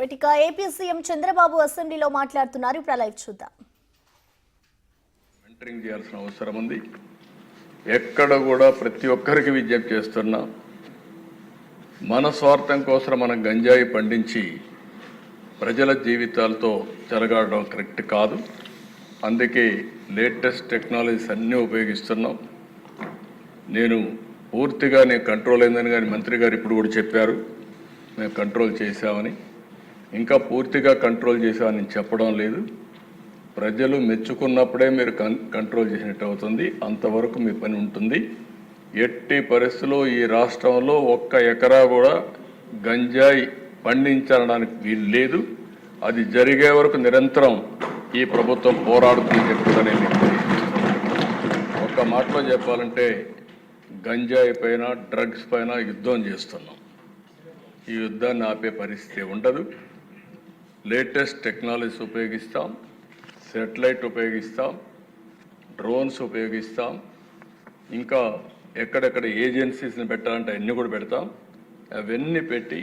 ఇక AP CM Chandrababu అసెంబ్లీలో మాట్లాడుతున్నారు. ఇప్పుడు లైవ్ చూద్దాం. మెంటరింగ్ చేయాల్సిన అవసరం ఉంది. ఎక్కడ కూడా ప్రతి ఒక్కరికి విజ్ఞప్తి చేస్తున్నా, మన స్వార్థం కోసం మనం గంజాయి పండించి ప్రజల జీవితాలతో చెలగాడడం కరెక్ట్ కాదు. అందుకే లేటెస్ట్ టెక్నాలజీస్ అన్నీ ఉపయోగిస్తున్నాం. నేను పూర్తిగా కంట్రోల్ అయిందని కానీ మంత్రి గారు ఇప్పుడు కూడా చెప్పారు, మేము కంట్రోల్ చేశామని. ఇంకా పూర్తిగా కంట్రోల్ చేశామని చెప్పడం లేదు. ప్రజలు మెచ్చుకున్నప్పుడే మీరు కంట్రోల్ చేసినట్టు అవుతుంది. అంతవరకు మీ పని ఉంటుంది. ఎట్టి పరిస్థితుల్లో ఈ రాష్ట్రంలో ఒక్క ఎకరా కూడా గంజాయి పండించడానికి వీలు లేదు. అది జరిగే వరకు నిరంతరం ఈ ప్రభుత్వం పోరాడుతుందని చెప్తుందనే మీకు ఒక్క మాటలో చెప్పాలంటే, గంజాయి పైన డ్రగ్స్ పైన యుద్ధం చేస్తున్నాం. ఈ యుద్ధాన్ని ఆపే పరిస్థితి ఉండదు. లేటెస్ట్ టెక్నాలజీస్ ఉపయోగిస్తాం, సెటిలైట్ ఉపయోగిస్తాం, డ్రోన్స్ ఉపయోగిస్తాం, ఇంకా ఎక్కడెక్కడ ఏజెన్సీస్ని పెట్టాలంటే అన్నీ కూడా పెడతాం. అవన్నీ పెట్టి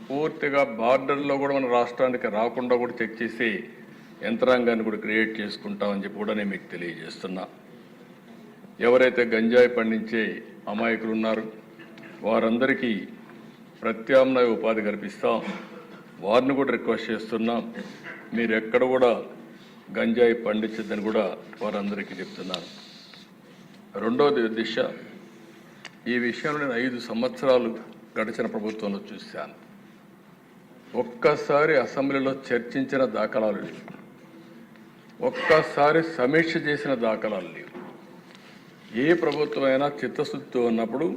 పూర్తిగా బార్డర్లో కూడా మన రాష్ట్రానికి రాకుండా కూడా చెక్ చేసి యంత్రాంగాన్ని కూడా క్రియేట్ చేసుకుంటామని చెప్పి కూడా నేను మీకు తెలియజేస్తున్నా. ఎవరైతే గంజాయి పండించే అమాయకులు ఉన్నారో వారందరికీ ప్రత్యామ్నాయ ఉపాధి కల్పిస్తాం. వారిని కూడా రిక్వెస్ట్ చేస్తున్నాం, మీరు ఎక్కడ కూడా గంజాయి పండించద్దని కూడా వారందరికీ చెప్తున్నాను. రెండవది దిశ, ఈ విషయంలో నేను 5 సంవత్సరాలు గడిచిన ప్రభుత్వంలో చూశాను. ఒక్కసారి అసెంబ్లీలో చర్చించిన దాఖలాలు లేవు, ఒక్కసారి సమీక్ష చేసిన దాఖలాలు లేవు. ఏ ప్రభుత్వమైనా చిత్తశుద్ధితో ఉన్నప్పుడు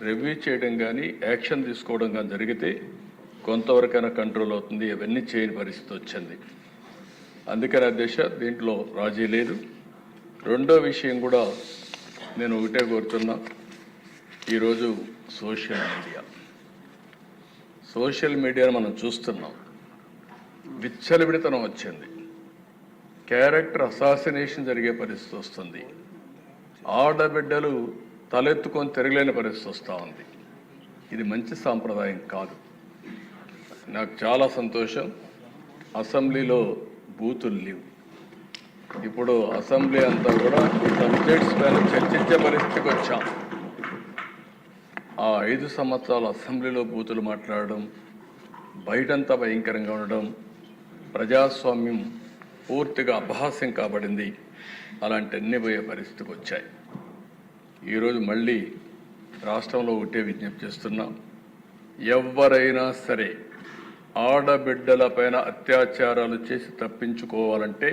రివ్యూ చేయడం కానీ యాక్షన్ తీసుకోవడం కానీ జరిగితే కొంతవరకైనా కంట్రోల్ అవుతుంది. ఇవన్నీ చేయని పరిస్థితి వచ్చింది. అందుకని అధ్యక్ష, దీంట్లో రాజీ లేదు. రెండో విషయం కూడా నేను ఒకటే కోరుతున్నా, ఈరోజు సోషల్ మీడియాను మనం చూస్తున్నాం. విచ్చలవిడితనం వచ్చింది, క్యారెక్టర్ అసాసినేషన్ జరిగే పరిస్థితి వస్తుంది, ఆడబిడ్డలు తలెత్తుకొని తిరగలేని పరిస్థితి వస్తూ ఉంది. ఇది మంచి సాంప్రదాయం కాదు. నాకు చాలా సంతోషం, అసెంబ్లీలో బూతులు లేవు. ఇప్పుడు అసెంబ్లీ అంతా కూడా సబ్జెక్ట్స్ పైన చర్చించే పరిస్థితికి వచ్చాం. ఆ 5 సంవత్సరాలు అసెంబ్లీలో బూతులు మాట్లాడడం, బయటంతా భయంకరంగా ఉండడం, ప్రజాస్వామ్యం పూర్తిగా అపహాస్యం కాబడింది. అలాంటి అన్ని పోయే పరిస్థితికి వచ్చాయి. ఈరోజు మళ్ళీ రాష్ట్రంలో ఒకటే విజ్ఞప్తి చేస్తున్నాం, ఎవరైనా సరే ఆడబిడ్డల పైన అత్యాచారాలు చేసి తప్పించుకోవాలంటే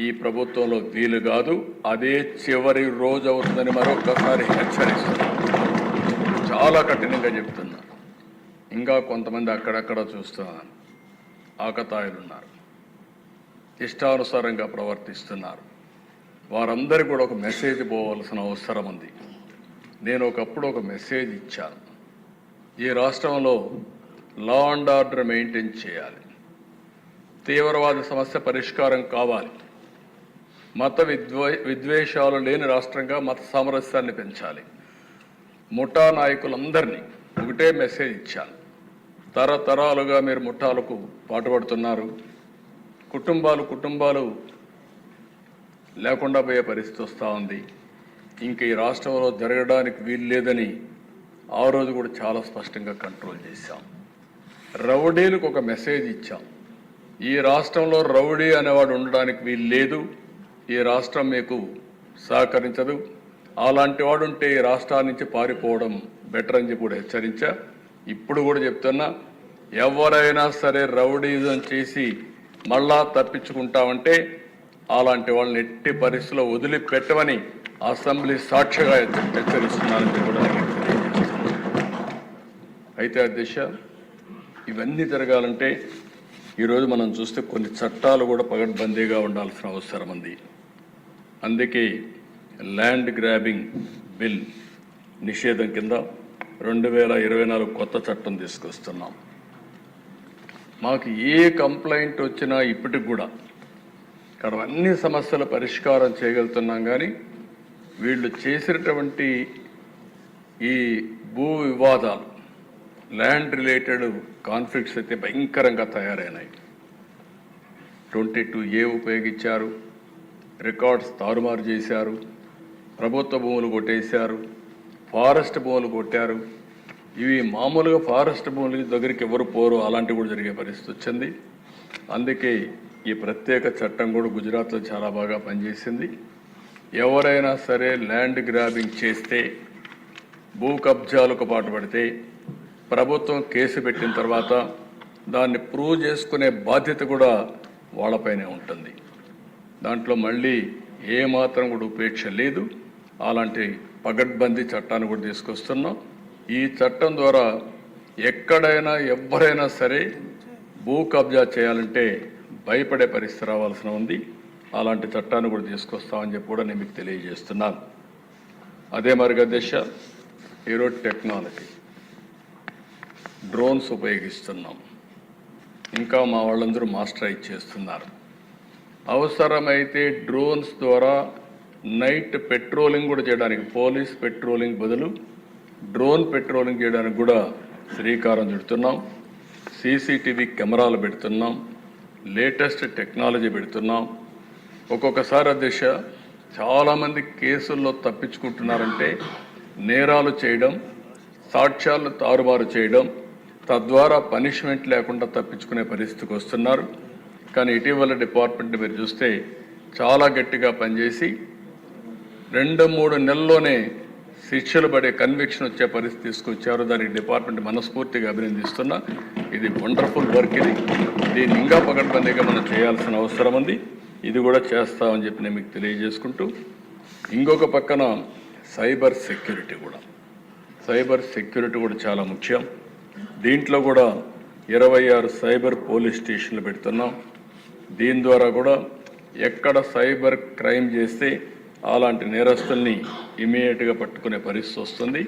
ఈ ప్రభుత్వంలో వీలు కాదు. అదే చివరి రోజు అవుతుందని మరొకసారి హెచ్చరిస్తున్నాం. చాలా కఠినంగా చెప్తున్నా. ఇంకా కొంతమంది అక్కడక్కడ చూస్తున్నాను, ఆకతాయిలు ఉన్నారు, ఇష్టానుసారంగా ప్రవర్తిస్తున్నారు. వారందరికీ కూడా ఒక మెసేజ్ పోవాల్సిన అవసరం ఉంది. నేను ఒకప్పుడు ఒక మెసేజ్ ఇచ్చాను, ఈ రాష్ట్రంలో లా అండ్ ఆర్డర్ మెయింటైన్ చేయాలి, తీవ్రవాద సమస్య పరిష్కారం కావాలి, మత విద్వేషాలు లేని రాష్ట్రంగా మత సామరస్యాన్ని పెంచాలి. ముఠా నాయకులందరినీ ఒకటే మెసేజ్ ఇచ్చాను, తరతరాలుగా మీరు ముఠాలకు పాటుపడుతున్నారు, కుటుంబాలు లేకుండా పోయే పరిస్థితి వస్తూ ఉంది. ఇంక ఈ రాష్ట్రంలో జరగడానికి వీలు లేదని ఆ రోజు కూడా చాలా స్పష్టంగా కంట్రోల్ చేశాం. రౌడీలకు ఒక మెసేజ్ ఇచ్చాం, ఈ రాష్ట్రంలో రౌడీ అనేవాడు ఉండడానికి వీలు లేదు, ఈ రాష్ట్రం మీకు సహకరించదు, అలాంటి వాడు ఉంటే ఈ రాష్ట్రాల నుంచి పారిపోవడం బెటర్ అని చెప్పి కూడా హెచ్చరించా. ఇప్పుడు కూడా చెప్తున్నా, ఎవరైనా సరే రౌడీజం చేసి మళ్ళా తప్పించుకుంటామంటే అలాంటి వాళ్ళని ఎట్టి పరిస్థితుల్లో వదిలిపెట్టమని అసెంబ్లీ సాక్షిగా హెచ్చరిస్తున్నానని కూడా అయితే అధ్యక్ష, ఇవన్నీ జరగాలంటే ఈరోజు మనం చూస్తే కొన్ని చట్టాలు కూడా పగడ్బందీగా ఉండాల్సిన అవసరం ఉంది. అందుకే ల్యాండ్ గ్రాబింగ్ బిల్ నిషేధం కింద 2024 కొత్త చట్టం తీసుకొస్తున్నాం. మాకు ఏ కంప్లైంట్ వచ్చినా ఇప్పటికి కూడా ఇక్కడ అన్ని సమస్యల పరిష్కారం చేయగలుగుతున్నాం. కానీ వీళ్ళు చేసినటువంటి ఈ భూ వివాదాలు ల్యాండ్ రిలేటెడ్ కాన్ఫ్లిక్ట్స్ అయితే భయంకరంగా తయారైనాయి. 22A ఉపయోగించారు, రికార్డ్స్ తారుమారు చేశారు, ప్రభుత్వ భూములు కొట్టేశారు, ఫారెస్ట్ భూములు కొట్టారు. ఇవి మామూలుగా ఫారెస్ట్ భూముల దగ్గరికి ఎవరు పోరు, అలాంటివి కూడా జరిగే పరిస్థితి వచ్చింది. అందుకే ఈ ప్రత్యేక చట్టం కూడా గుజరాత్లో చాలా బాగా పనిచేసింది. ఎవరైనా సరే ల్యాండ్ గ్రాబింగ్ చేస్తే, భూ కబ్జాలకు పాటుపడితే ప్రభుత్వం కేసు పెట్టిన తర్వాత దాన్ని ప్రూవ్ చేసుకునే బాధ్యత కూడా వాళ్ళపైనే ఉంటుంది. దాంట్లో మళ్ళీ ఏమాత్రం కూడా ఉపేక్ష లేదు. అలాంటి పగడ్బందీ చట్టాన్ని కూడా తీసుకొస్తున్నాం. ఈ చట్టం ద్వారా ఎక్కడైనా ఎవరైనా సరే భూ కబ్జా చేయాలంటే భయపడే పరిస్థితి రావాల్సిన ఉంది. అలాంటి చట్టాన్ని కూడా తీసుకొస్తామని చెప్పి కూడా నేను మీకు తెలియజేస్తున్నాను. అదే మరిగా దిశ ఈరోజు టెక్నాలజీ డ్రోన్స్ ఉపయోగిస్తున్నాం. ఇంకా మా వాళ్ళందరూ మాస్టరైజ్ చేస్తున్నారు. అవసరమైతే డ్రోన్స్ ద్వారా నైట్ పెట్రోలింగ్ కూడా చేయడానికి, పోలీస్ పెట్రోలింగ్ బదులు డ్రోన్ పెట్రోలింగ్ చేయడానికి కూడా శ్రీకారం చుడుతున్నాం. సీసీటీవీ కెమెరాలు పెడుతున్నాం, లేటెస్ట్ టెక్నాలజీ పెడుతున్నాం. ఒక్కొక్కసారి దిశ చాలామంది కేసుల్లో తప్పించుకుంటున్నారంటే నేరాలు చేయడం, సాక్ష్యాలను తారుమారు చేయడం, తద్వారా పనిష్మెంట్ లేకుండా తప్పించుకునే పరిస్థితికి వస్తున్నారు. కానీ ఇటీవల డిపార్ట్మెంట్ మీరు చూస్తే చాలా గట్టిగా పనిచేసి 2-3 నెలల్లోనే శిక్షలు పడే కన్విక్షన్ వచ్చే పరిస్థితి తీసుకొచ్చారు. దానికి డిపార్ట్మెంట్ మనస్ఫూర్తిగా అభినందిస్తున్నా. ఇది వండర్ఫుల్ వర్క్. దీన్ని ఇంకా పకడ్బందీగా మనం చేయాల్సిన అవసరం ఉంది. ఇది కూడా చేస్తామని చెప్పి నేను మీకు తెలియజేసుకుంటూ, ఇంకొక పక్కన సైబర్ సెక్యూరిటీ కూడా చాలా ముఖ్యం. దీంట్లో కూడా 26 సైబర్ పోలీస్ స్టేషన్లు పెడుతున్నాం. దీని ద్వారా కూడా ఎక్కడ సైబర్ క్రైమ్ చేస్తే అలాంటి నేరస్తుల్ని ఇమీడియట్గా పట్టుకునే పరిస్థితి వస్తుంది.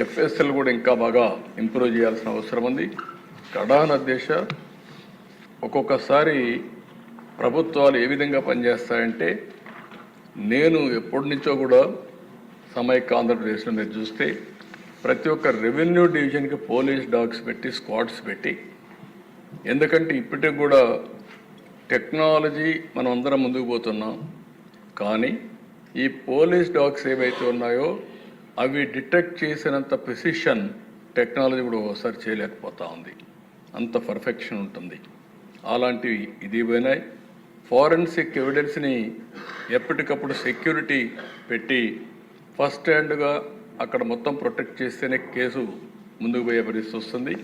ఎఫ్ఎస్ఎల్ కూడా ఇంకా బాగా ఇంప్రూవ్ చేయాల్సిన అవసరం ఉంది. కడాన దేశ ఒక్కొక్కసారి ప్రభుత్వాలు ఏ విధంగా పనిచేస్తాయంటే, నేను ఎప్పటి నుంచో కూడా సమైక్య ఆంధ్రప్రదేశ్లో మీరు చూస్తే ప్రతి ఒక్క రెవెన్యూ డివిజన్కి పోలీస్ డాగ్స్ పెట్టి, స్క్వాడ్స్ పెట్టి, ఎందుకంటే ఇప్పటికి కూడా టెక్నాలజీ మనం అందరం ముందుకు పోతున్నాం. కానీ ఈ పోలీస్ డాగ్స్ ఏవైతే ఉన్నాయో అవి డిటెక్ట్ చేసినంత ప్రిసిషన్ టెక్నాలజీ కూడా ఒకసారి చేయలేకపోతా ఉంది. అంత పర్ఫెక్షన్ ఉంటుంది. అలాంటివి ఇది పోయినాయి. ఫారెన్సిక్ ఎవిడెన్స్ని ఎప్పటికప్పుడు సెక్యూరిటీ పెట్టి ఫస్ట్ హ్యాండ్గా అక్కడ మొత్తం ప్రొటెక్ట్ చేస్తేనే కేసు ముందుకు పోయే పరిస్థితి వస్తుంది.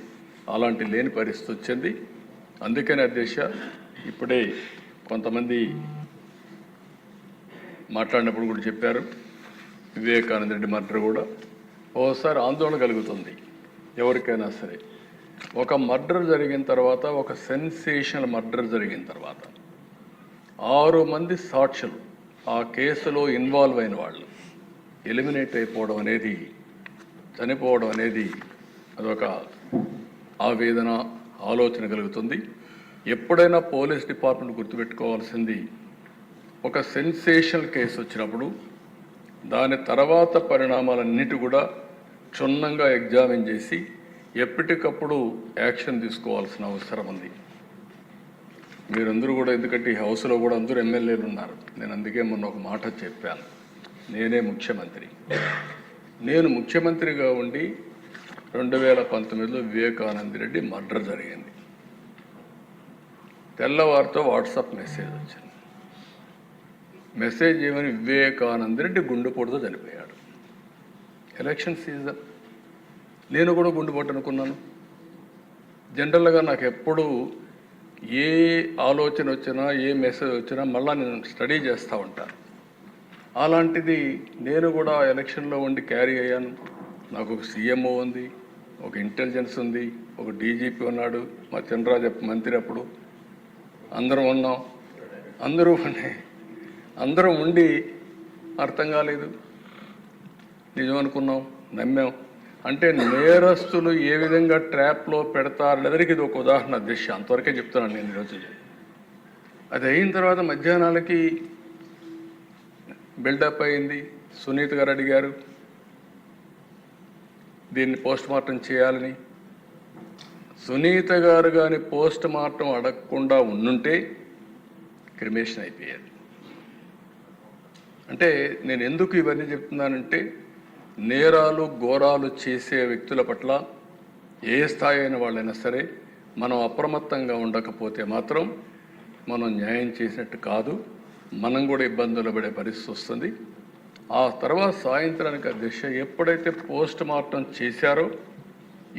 అలాంటి లేని పరిస్థితి వచ్చింది. అందుకని అధ్యక్ష, ఇప్పుడే కొంతమంది మాట్లాడినప్పుడు కూడా చెప్పారు, వివేకానంద రెడ్డి మర్డర్ కూడా ఓసారి ఆందోళన కలుగుతుంది ఎవరికైనా సరే. ఒక మర్డర్ జరిగిన తర్వాత, ఒక సెన్సేషనల్ మర్డర్ జరిగిన తర్వాత 6 మంది సాక్షులు ఆ కేసులో ఇన్వాల్వ్ అయిన వాళ్ళు ఎలిమినేట్ అయిపోవడం అనేది, చనిపోవడం అనేది అదొక ఆవేదన, ఆలోచన కలుగుతుంది. ఎప్పుడైనా పోలీస్ డిపార్ట్మెంట్ గుర్తుపెట్టుకోవాల్సింది, ఒక సెన్సేషనల్ కేసు వచ్చినప్పుడు దాని తర్వాత పరిణామాలన్నిటి కూడా క్షుణ్ణంగా ఎగ్జామిన్ చేసి ఎప్పటికప్పుడు యాక్షన్ తీసుకోవాల్సిన అవసరం ఉంది. మీరందరూ కూడా, ఎందుకంటే ఈ హౌస్లో కూడా అందరూ ఎమ్మెల్యేలు ఉన్నారు. నేను అందుకే మొన్న ఒక మాట చెప్పాను, నేనే ముఖ్యమంత్రి. నేను ముఖ్యమంత్రిగా ఉండి 2019లో వివేకానంద రెడ్డి మర్డర్ జరిగింది. తెల్లవారితో వాట్సాప్ మెసేజ్ వచ్చింది. మెసేజ్ ఏమని, వివేకానంద రెడ్డి గుండెపోటుతో చనిపోయాడు. ఎలక్షన్ సీజన్, నేను కూడా గుండెపోటు అనుకున్నాను. జనరల్గా నాకు ఎప్పుడు ఏ ఆలోచన వచ్చినా, ఏ మెసేజ్ వచ్చినా మళ్ళీ నేను స్టడీ చేస్తూ ఉంటాను. అలాంటిది నేను కూడా ఎలక్షన్లో ఉండి క్యారీ అయ్యాను. నాకు ఒక సీఎంఓ ఉంది, ఒక ఇంటెలిజెన్స్ ఉంది, ఒక డీజీపీ ఉన్నాడు, మా చంద్రరాజు మంత్రి, అప్పుడు అందరం ఉన్నాం. అందరం ఉండి అర్థం కాలేదు, నిజం అనుకున్నాం, నమ్మాం. అంటే నేరస్తులు ఏ విధంగా ట్రాప్లో పెడతారనేదానికి ఇది ఒక ఉదాహరణ దిశ. అంతవరకే చెప్తున్నాను నేను ఈరోజు. అది అయిన తర్వాత మధ్యాహ్నాలకి బిల్డప్ అయింది. సునీత గారు అడిగారు దీన్ని పోస్ట్ మార్టం చేయాలని. సునీత గారు కానీ పోస్ట్ మార్టం అడగకుండా ఉండుంటే క్రిమేషన్ అయిపోయేది. అంటే నేను ఎందుకు ఇవన్నీ చెప్తున్నానంటే, నేరాలు ఘోరాలు చేసే వ్యక్తుల పట్ల ఏ స్థాయి అయిన వాళ్ళైనా సరే మనం అప్రమత్తంగా ఉండకపోతే మాత్రం మనం న్యాయం చేసినట్టు కాదు, మనం కూడా ఇబ్బందులు పడే పరిస్థితి వస్తుంది. ఆ తర్వాత సాయంత్రానికి దిశ ఎప్పుడైతే పోస్ట్ మార్టం చేశారో,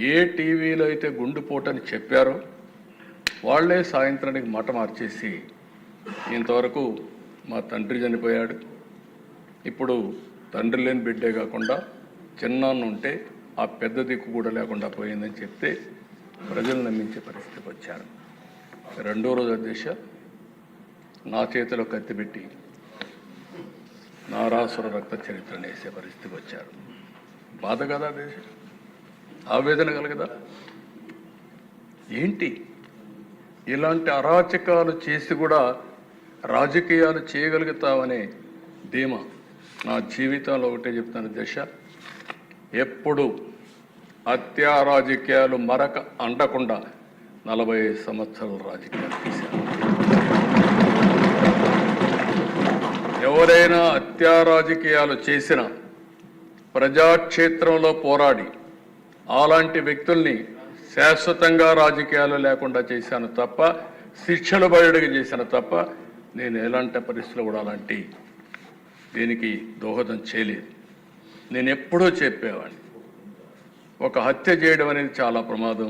ఏ టీవీలో అయితే గుండెపోటని చెప్పారో వాళ్లే సాయంత్రానికి మాట మార్చేసి ఇంతవరకు మా తండ్రి చనిపోయాడు, ఇప్పుడు తండ్రి లేని బిడ్డే కాకుండా చిన్నాన్న ఉంటే ఆ పెద్ద దిక్కు కూడా లేకుండా పోయిందని చెప్తే ప్రజలు నమ్మించే పరిస్థితికి వచ్చారు. రెండో రోజు అధ్యక్ష నా చేతిలో కత్తి పెట్టి నారాసుర రక్త చరిత్రను వేసే పరిస్థితికి వచ్చారు. బాధ కదా అధ్యక్ష, ఆవేదన కలగదా? ఏంటి ఇలాంటి అరాచకాలు చేసి కూడా రాజకీయాలు చేయగలుగుతామనే ధీమా నా జీవితంలో ఒకటే చెప్తాను దశ, ఎప్పుడు హత్యా రాజకీయాలు మరక అంటకుండా 45 సంవత్సరాల రాజకీయాలు చేశాను. ఎవరైనా హత్యా రాజకీయాలు చేసిన ప్రజాక్షేత్రంలో పోరాడి అలాంటి వ్యక్తుల్ని శాశ్వతంగా రాజకీయాలు లేకుండా చేశాను తప్ప, శిక్షలు బయటకు చేశాను తప్ప, నేను ఎలాంటి పరిస్థితులు కూడా అలాంటి దీనికి దోహదం చేయలేదు. నేను ఎప్పుడూ చెప్పేవాడిని, ఒక హత్య చేయడం అనేది చాలా ప్రమాదం.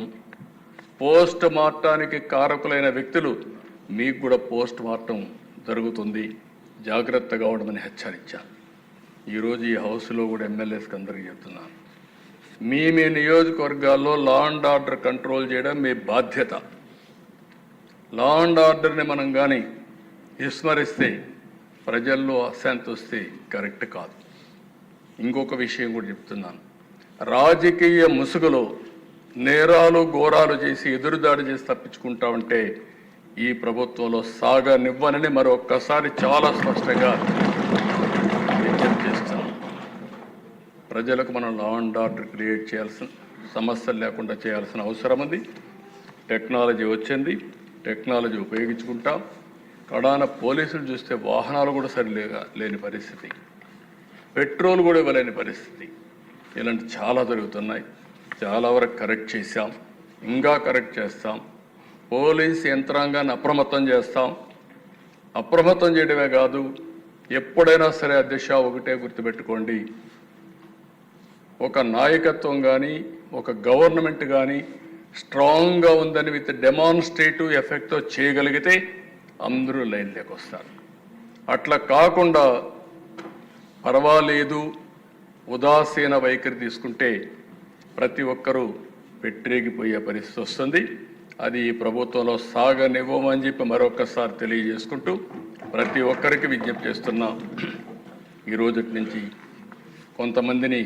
పోస్ట్ మార్టానికి కారకులైన వ్యక్తులు మీకు కూడా పోస్ట్ మార్టం జరుగుతుంది, జాగ్రత్తగా ఉండమని హెచ్చరించాను. ఈరోజు ఈ హౌస్లో కూడా ఎమ్మెల్యేస్కి అందరికీ చెప్తున్నాను, మీ నియోజకవర్గాల్లో లా అండ్ ఆర్డర్ కంట్రోల్ చేయడం మీ బాధ్యత. లా అండ్ ఆర్డర్ని మనం కానీ విస్మరిస్తే ప్రజల్లో అశాంతి వస్తే కరెక్ట్ కాదు. ఇంకొక విషయం కూడా చెప్తున్నాను, రాజకీయ ముసుగులో నేరాలు ఘోరాలు చేసి ఎదురుదాడి చేసి తప్పించుకుంటామంటే ఈ ప్రభుత్వంలో సాగనివ్వనని మరొక్కసారి చాలా స్పష్టంగా విజ్ఞప్తి చేస్తాను. ప్రజలకు మనం లా అండ్ ఆర్డర్ క్రియేట్ చేయాల్సిన, సమస్యలు లేకుండా చేయాల్సిన అవసరం ఉంది. టెక్నాలజీ వచ్చింది, టెక్నాలజీ ఉపయోగించుకుంటాం. కడాన పోలీసులు చూస్తే వాహనాలు కూడా లేని పరిస్థితి, పెట్రోల్ కూడా ఇవ్వలేని పరిస్థితి, ఇలాంటి చాలా జరుగుతున్నాయి. చాలా వరకు కరెక్ట్ చేశాం, ఇంకా కరెక్ట్ చేస్తాం. పోలీస్ యంత్రాంగాన్ని అప్రమత్తం చేస్తాం. అప్రమత్తం చేయడమే కాదు, ఎప్పుడైనా సరే అధ్యక్ష ఒకటే గుర్తుపెట్టుకోండి, ఒక నాయకత్వం కానీ ఒక గవర్నమెంట్ కానీ స్ట్రాంగ్గా ఉందని విత్ డెమాన్స్ట్రేటివ్ ఎఫెక్ట్తో చేయగలిగితే అందరూ లైన్లోకి వస్తారు. అట్లా కాకుండా పర్వాలేదు ఉదాసీన వైఖరి తీసుకుంటే ప్రతి ఒక్కరూ పెట్టిరేగిపోయే పరిస్థితి వస్తుంది. అది ఈ ప్రభుత్వంలో సాగనివ్వమని చెప్పి మరొకసారి తెలియజేసుకుంటూ ప్రతి ఒక్కరికి విజ్ఞప్తి చేస్తున్నా. ఈ రోజుటి నుంచి కొంతమందిని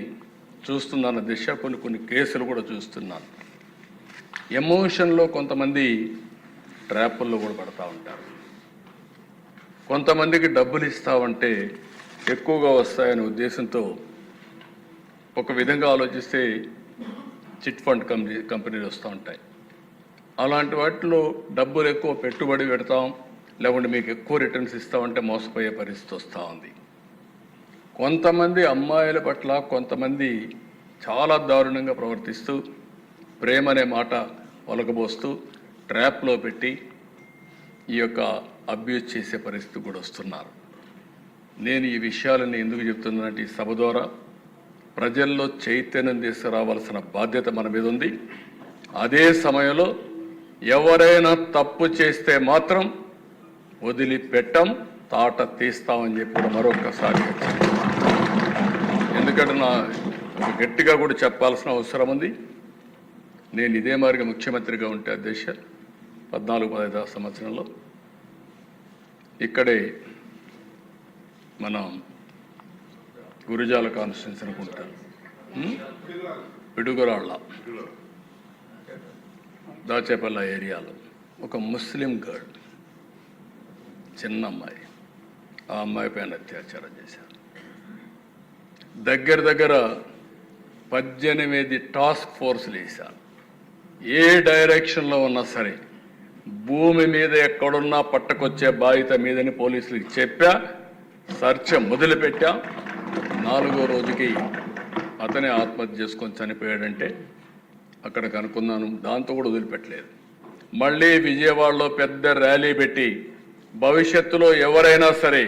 చూస్తున్నాను దిశ, కొన్ని కేసులు కూడా చూస్తున్నాను. ఎమోషన్లో కొంతమంది ట్రాపుల్లో కూడా పడతా ఉంటారు. కొంతమందికి డబ్బులు ఇస్తామంటే ఎక్కువగా వస్తాయనే ఉద్దేశంతో ఒక విధంగా ఆలోచిస్తే చిట్ ఫండ్ కంపెనీలు వస్తూ ఉంటాయి. అలాంటి వాటిలో డబ్బులు ఎక్కువ పెట్టుబడి పెడతాం, లేకుంటే మీకు ఎక్కువ రిటర్న్స్ ఇస్తామంటే మోసపోయే పరిస్థితి వస్తూ ఉంది. కొంతమంది అమ్మాయిల పట్ల కొంతమంది చాలా దారుణంగా ప్రవర్తిస్తూ ప్రేమ అనే మాట ఒలకబోస్తూ ట్రాప్లో పెట్టి ఈ యొక్క అబ్యూజ్ చేసే పరిస్థితి కూడా వస్తున్నారు. నేను ఈ విషయాలని ఎందుకు చెప్తున్నానంటే, ఈ సభ ద్వారా ప్రజల్లో చైతన్యం తీసుకురావాల్సిన బాధ్యత మన మీద ఉంది. అదే సమయంలో ఎవరైనా తప్పు చేస్తే మాత్రం వదిలిపెట్టం, తాట తీస్తామని చెప్పి మరొకసారి, ఎందుకంటే నా గట్టిగా కూడా చెప్పాల్సిన అవసరం ఉంది. నేను ఇదే మాదిరిగా ముఖ్యమంత్రిగా ఉంటే అధ్యక్ష 14-15 సంవత్సరంలో ఇక్కడే మనం గురిజాల కాన్స్టిట్యున్సీ అనుకుంటాను, పిడుగురాళ్ళ దాచేపల్ల ఏరియాలో ఒక ముస్లిం గర్ల్, చిన్న అమ్మాయి, ఆ అమ్మాయి పైన అత్యాచారం చేశారు. దగ్గర 18 టాస్క్ ఫోర్స్లు వేశారు. ఏ డైరెక్షన్లో ఉన్నా సరే భూమి మీద ఎక్కడున్నా పట్టకొచ్చే బాధ్యత మీదని పోలీసులకు చెప్పా. సర్చ్ మొదలుపెట్టా. 4వ రోజుకి అతనే ఆత్మహత్య చేసుకొని చనిపోయాడంటే అక్కడికి అనుకున్నాను. దాంతో కూడా వదిలిపెట్టలేదు. మళ్ళీ విజయవాడలో పెద్ద ర్యాలీ పెట్టి భవిష్యత్తులో ఎవరైనా సరే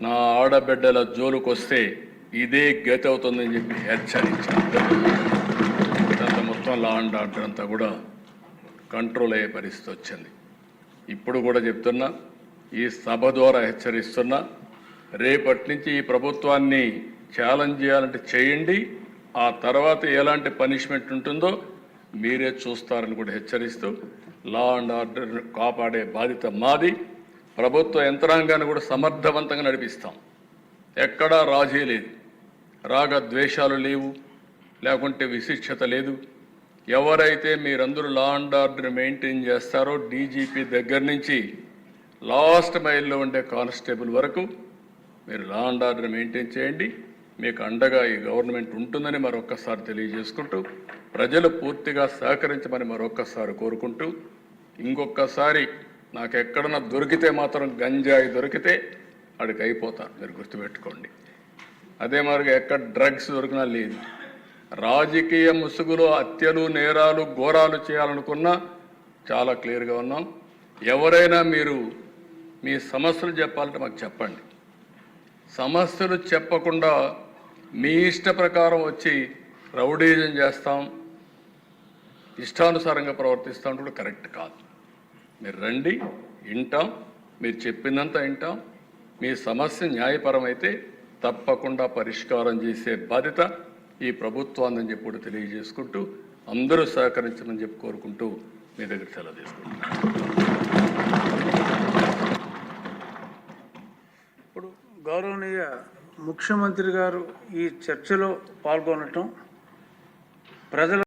నా ఆడబిడ్డల జోలుకొస్తే ఇదే గతి అవుతుందని చెప్పి హెచ్చరించాను. ఇదంతా మొత్తం లా అండ్ ఆర్డర్ అంతా కూడా కంట్రోల్ అయ్యే పరిస్థితి వచ్చింది. ఇప్పుడు కూడా చెప్తున్నా, ఈ సభ ద్వారా హెచ్చరిస్తున్నా, రేపటి నుంచి ఈ ప్రభుత్వాన్ని ఛాలెంజ్ చేయాలంటే చేయండి. ఆ తర్వాత ఎలాంటి పనిష్మెంట్ ఉంటుందో మీరే చూస్తారని కూడా హెచ్చరిస్తూ, లా అండ్ ఆర్డర్ కాపాడే బాధ్యత మాది. ప్రభుత్వ యంత్రాంగాన్ని కూడా సమర్థవంతంగా నడిపిస్తాం. ఎక్కడా రాజీ లేదు, రాగ ద్వేషాలు లేవు, లేకుంటే విశిక్షత లేదు. ఎవరైతే మీరందరూ లా అండ్ ఆర్డర్ మెయింటైన్ చేస్తారో డీజీపీ దగ్గర నుంచి లాస్ట్ మైల్లో ఉండే కానిస్టేబుల్ వరకు మీరు లా అండ్ ఆర్డర్ మెయింటైన్ చేయండి. మీకు అండగా ఈ గవర్నమెంట్ ఉంటుందని మరొక్కసారి తెలియజేసుకుంటూ, ప్రజలు పూర్తిగా సహకరించమని మరొక్కసారి కోరుకుంటూ, ఇంకొకసారి నాకు ఎక్కడన్నా దొరికితే మాత్రం గంజాయి దొరికితే అడికి అయిపోతాను, మీరు గుర్తుపెట్టుకోండి. అదే మరిగా ఎక్కడ డ్రగ్స్ దొరికినా లేదు. రాజకీయ ముసుగులో హత్యలు, నేరాలు, ఘోరాలు చేయాలనుకున్నా చాలా క్లియర్గా ఉన్నాం. ఎవరైనా మీరు మీ సమస్యలు చెప్పాలంటే మాకు చెప్పండి. సమస్యలు చెప్పకుండా మీ ఇష్ట ప్రకారం వచ్చి రౌడీజం చేస్తాం, ఇష్టానుసారంగా ప్రవర్తిస్తాం కూడా కరెక్ట్ కాదు. మీరు రండి, వింటాం, మీరు చెప్పిందంతా వింటాం. మీ సమస్య న్యాయపరమైతే తప్పకుండా పరిష్కారం చేసే బాధ్యత ఈ ప్రభుత్వాన్ని చెప్పి కూడా తెలియజేసుకుంటూ, అందరూ సహకరించమని చెప్పి కోరుకుంటూ మీ దగ్గర సెలవు తీసుకుంటున్నాను. ఇప్పుడు గౌరవనీయ ముఖ్యమంత్రి గారు ఈ చర్చలో పాల్గొనటం ప్రజల